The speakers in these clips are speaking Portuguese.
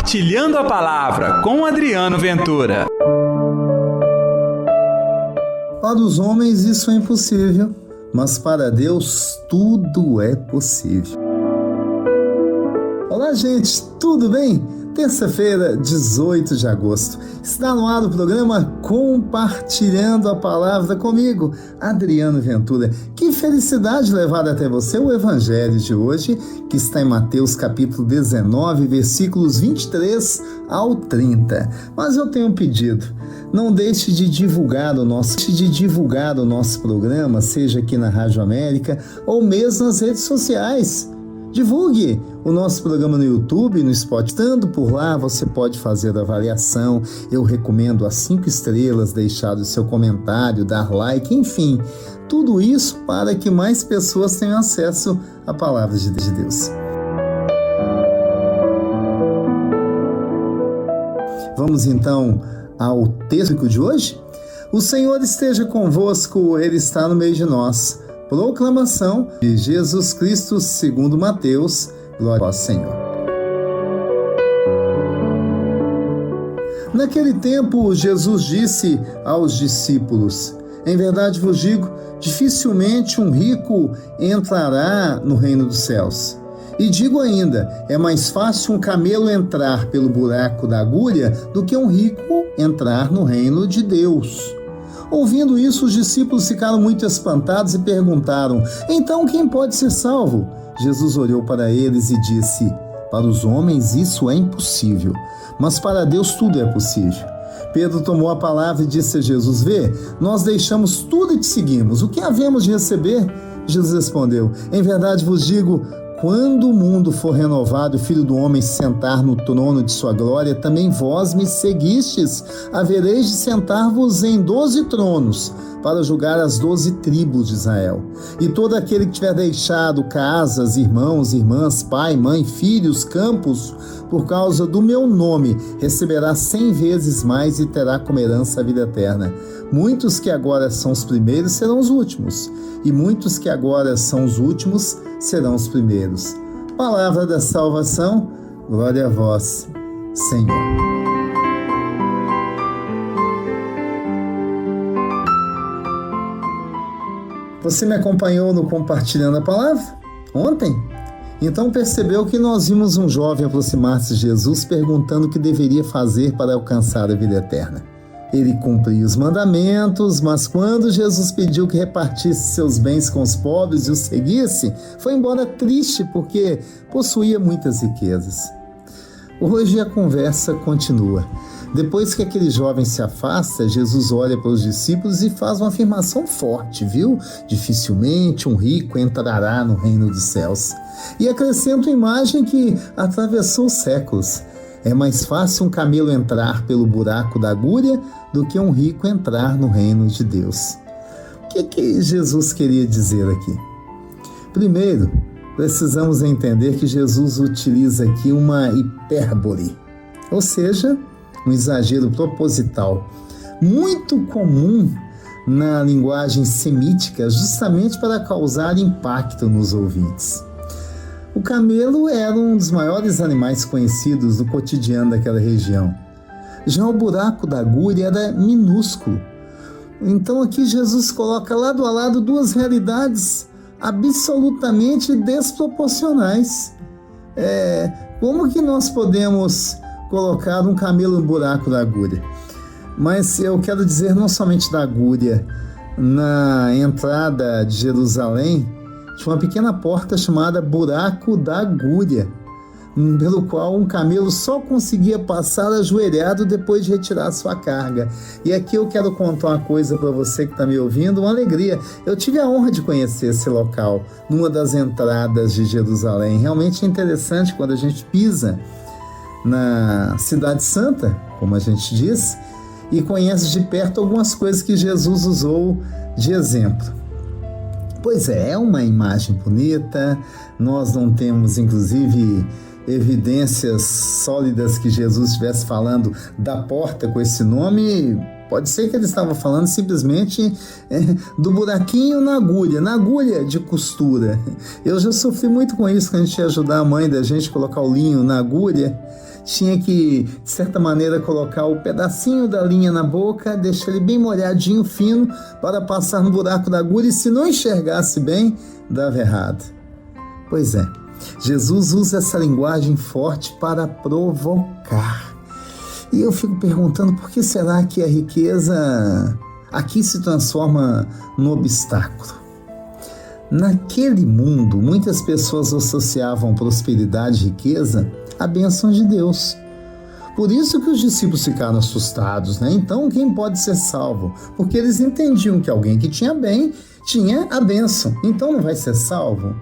Compartilhando a Palavra com Adriano Ventura. Para os homens isso é impossível, mas para Deus tudo é possível. Olá, gente, tudo bem? Terça-feira, 18 de agosto. Está no ar o programa Compartilhando a Palavra comigo, Adriano Ventura. Que felicidade levar até você o Evangelho de hoje, que está em Mateus capítulo 19, versículos 23 ao 30. Mas eu tenho um pedido. Não deixe de divulgar o nosso programa, seja aqui na Rádio América ou mesmo nas redes sociais. Divulgue o nosso programa no YouTube, no Spotify. Estando por lá, você pode fazer a avaliação. Eu recomendo as 5 estrelas, deixar o seu comentário, dar like, enfim. Tudo isso para que mais pessoas tenham acesso à palavra de Deus. Vamos então ao texto de hoje? O Senhor esteja convosco, Ele está no meio de nós. Proclamação de Jesus Cristo segundo Mateus. Glória ao Senhor. Naquele tempo, Jesus disse aos discípulos: em verdade vos digo, dificilmente um rico entrará no reino dos céus. E digo ainda, é mais fácil um camelo entrar pelo buraco da agulha do que um rico entrar no reino de Deus. Ouvindo isso, os discípulos ficaram muito espantados e perguntaram: então quem pode ser salvo? Jesus olhou para eles e disse: para os homens isso é impossível, mas para Deus tudo é possível. Pedro tomou a palavra e disse a Jesus: vê, nós deixamos tudo e te seguimos. O que havemos de receber? Jesus respondeu: em verdade vos digo, quando o mundo for renovado, o Filho do Homem se sentar no trono de sua glória, também vós me seguistes. Havereis de sentar-vos em 12 tronos, para julgar as 12 tribos de Israel. E todo aquele que tiver deixado casas, irmãos, irmãs, pai, mãe, filhos, campos, por causa do meu nome, receberá 100 vezes mais e terá como herança a vida eterna. Muitos que agora são os primeiros serão os últimos, e muitos que agora são os últimos serão os primeiros. Palavra da salvação, glória a vós, Senhor. Você me acompanhou no Compartilhando a Palavra ontem? Então percebeu que nós vimos um jovem aproximar-se de Jesus perguntando o que deveria fazer para alcançar a vida eterna. Ele cumpria os mandamentos, mas quando Jesus pediu que repartisse seus bens com os pobres e os seguisse, foi embora triste porque possuía muitas riquezas. Hoje a conversa continua. Depois que aquele jovem se afasta, Jesus olha para os discípulos e faz uma afirmação forte, viu? Dificilmente um rico entrará no reino dos céus. E acrescenta uma imagem que atravessou séculos. É mais fácil um camelo entrar pelo buraco da agulha do que um rico entrar no reino de Deus. O que Jesus queria dizer aqui? Primeiro, precisamos entender que Jesus utiliza aqui uma hipérbole, ou seja, um exagero proposital, muito comum na linguagem semítica, justamente para causar impacto nos ouvintes. O camelo era um dos maiores animais conhecidos no cotidiano daquela região. Já o buraco da agulha era minúsculo. Então aqui Jesus coloca lado a lado duas realidades absolutamente desproporcionais. Como que nós podemos colocar um camelo no buraco da agulha? Mas eu quero dizer não somente da agulha. Na entrada de Jerusalém tinha uma pequena porta chamada Buraco da Agulha, pelo qual um camelo só conseguia passar ajoelhado depois de retirar sua carga. E aqui eu quero contar uma coisa para você que está me ouvindo, uma alegria. Eu tive a honra de conhecer esse local, numa das entradas de Jerusalém. Realmente é interessante quando a gente pisa na Cidade Santa, como a gente diz, e conhece de perto algumas coisas que Jesus usou de exemplo. Pois é uma imagem bonita. Nós não temos, inclusive, evidências sólidas que Jesus estivesse falando da porta com esse nome. Pode ser que ele estava falando simplesmente do buraquinho na agulha de costura. Eu já sofri muito com isso, quando a gente ia ajudar a mãe da gente a colocar o linho na agulha. tinha que, de certa maneira, colocar o pedacinho da linha na boca, deixar ele bem molhadinho, fino, para passar no buraco da agulha, e se não enxergasse bem, dava errado. Pois é, Jesus usa essa linguagem forte para provocar. E eu fico perguntando, por que será que a riqueza aqui se transforma no obstáculo? Naquele mundo, muitas pessoas associavam prosperidade e riqueza à bênção de Deus. Por isso que os discípulos ficaram assustados, né? Então, quem pode ser salvo? Porque eles entendiam que alguém que tinha bem tinha a bênção. Então, não vai ser salvo?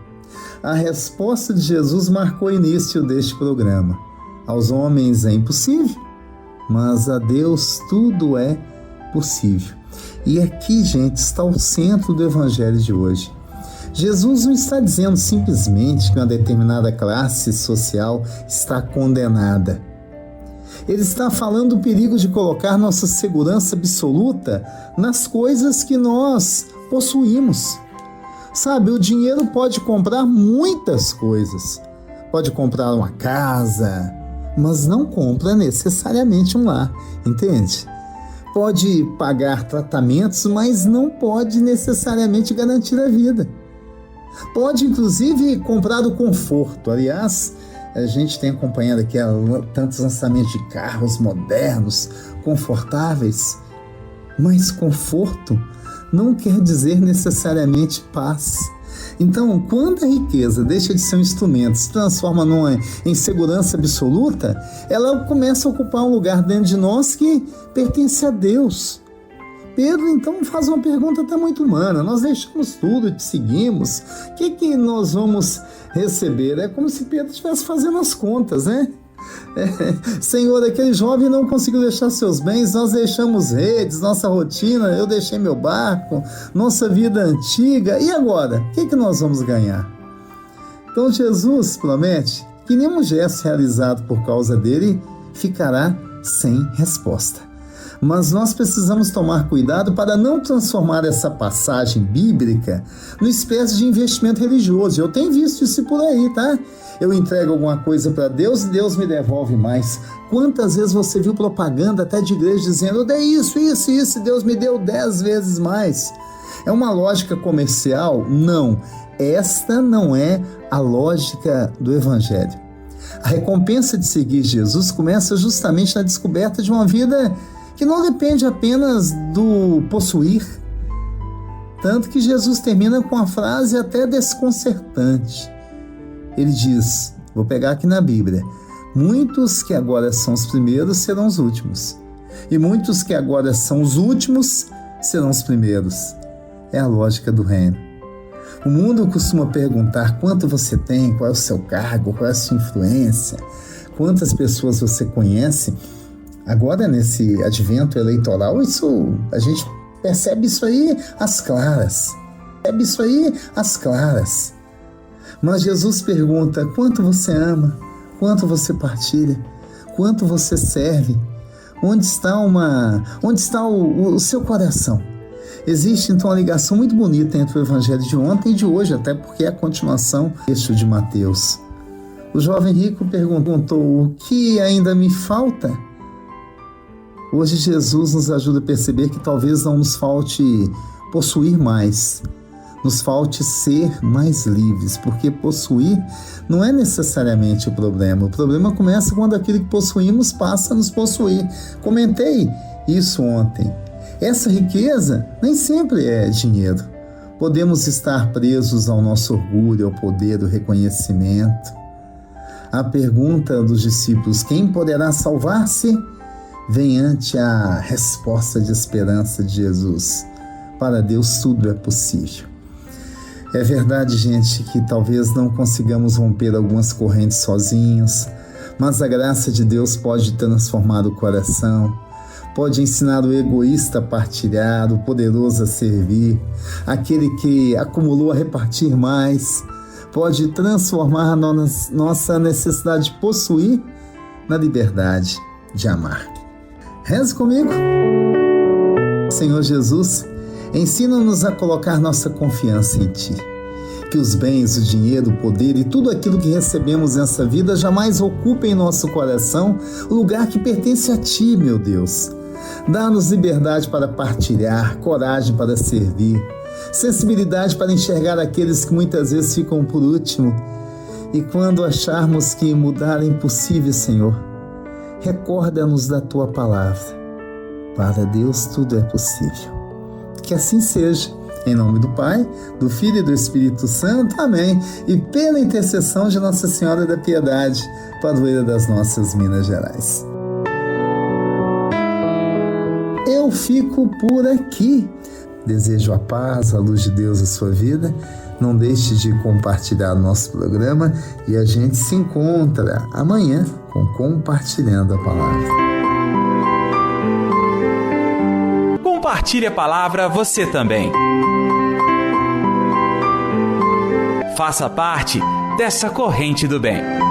A resposta de Jesus marcou o início deste programa. Aos homens é impossível, mas a Deus tudo é possível. E aqui, gente, está o centro do evangelho de hoje. Jesus não está dizendo simplesmente que uma determinada classe social está condenada. Ele está falando do perigo de colocar nossa segurança absoluta nas coisas que nós possuímos. Sabe, o dinheiro pode comprar muitas coisas. Pode comprar uma casa, mas não compra necessariamente um lar, entende? Pode pagar tratamentos, mas não pode necessariamente garantir a vida. Pode, inclusive, comprar o conforto. Aliás, a gente tem acompanhado aqui tantos lançamentos de carros modernos, confortáveis, mas conforto não quer dizer necessariamente paz. Então, quando a riqueza deixa de ser um instrumento, se transforma em segurança absoluta, ela começa a ocupar um lugar dentro de nós que pertence a Deus. Pedro, então, faz uma pergunta até muito humana. Nós deixamos tudo e te seguimos. O que nós vamos receber? É como se Pedro estivesse fazendo as contas, né? Senhor, aquele jovem não conseguiu deixar seus bens, nós deixamos redes, nossa rotina, eu deixei meu barco, nossa vida antiga, e agora? O que nós vamos ganhar? Então Jesus promete que nenhum gesto realizado por causa dele ficará sem resposta. Mas nós precisamos tomar cuidado para não transformar essa passagem bíblica numa espécie de investimento religioso. Eu tenho visto isso por aí, tá? Eu entrego alguma coisa para Deus e Deus me devolve mais. Quantas vezes você viu propaganda até de igreja dizendo: eu dei isso, e Deus me deu 10 vezes mais? É uma lógica comercial? Não. Esta não é a lógica do Evangelho. A recompensa de seguir Jesus começa justamente na descoberta de uma vida que não depende apenas do possuir. Tanto que Jesus termina com uma frase até desconcertante. Ele diz, vou pegar aqui na Bíblia: muitos que agora são os primeiros serão os últimos, e muitos que agora são os últimos serão os primeiros. É a lógica do reino. O mundo costuma perguntar quanto você tem, qual é o seu cargo, qual é a sua influência, quantas pessoas você conhece. Agora, nesse advento eleitoral, a gente percebe isso aí às claras. Mas Jesus pergunta: quanto você ama? Quanto você partilha? Quanto você serve? Onde está o seu coração? Existe, então, uma ligação muito bonita entre o evangelho de ontem e de hoje, até porque é a continuação do texto de Mateus. O jovem rico perguntou: o que ainda me falta? Hoje Jesus nos ajuda a perceber que talvez não nos falte possuir mais, nos falte ser mais livres, porque possuir não é necessariamente o problema. O problema começa quando aquilo que possuímos passa a nos possuir. Comentei isso ontem. Essa riqueza nem sempre é dinheiro. Podemos estar presos ao nosso orgulho, ao poder do reconhecimento. A pergunta dos discípulos: quem poderá salvar-se? Vem ante a resposta de esperança de Jesus: para Deus tudo é possível. É verdade, gente, que talvez não consigamos romper algumas correntes sozinhos, mas a graça de Deus pode transformar o coração, pode ensinar o egoísta a partilhar, o poderoso a servir, aquele que acumulou a repartir mais, pode transformar a nossa necessidade de possuir na liberdade de amar. Reze comigo. Senhor Jesus, ensina-nos a colocar nossa confiança em Ti. que os bens, o dinheiro, o poder e tudo aquilo que recebemos nessa vida jamais ocupem em nosso coração o lugar que pertence a Ti, meu Deus. Dá-nos liberdade para partilhar, coragem para servir, sensibilidade para enxergar aqueles que muitas vezes ficam por último. E quando acharmos que mudar é impossível, Senhor, recorda-nos da Tua palavra. Para Deus tudo é possível. Que assim seja. Em nome do Pai, do Filho e do Espírito Santo. Amém. E pela intercessão de Nossa Senhora da Piedade, padroeira das nossas Minas Gerais. Eu fico por aqui. Desejo a paz, a luz de Deus à sua vida. Não deixe de compartilhar o nosso programa e a gente se encontra amanhã com Compartilhando a Palavra. Compartilhe a palavra você também. Faça parte dessa corrente do bem.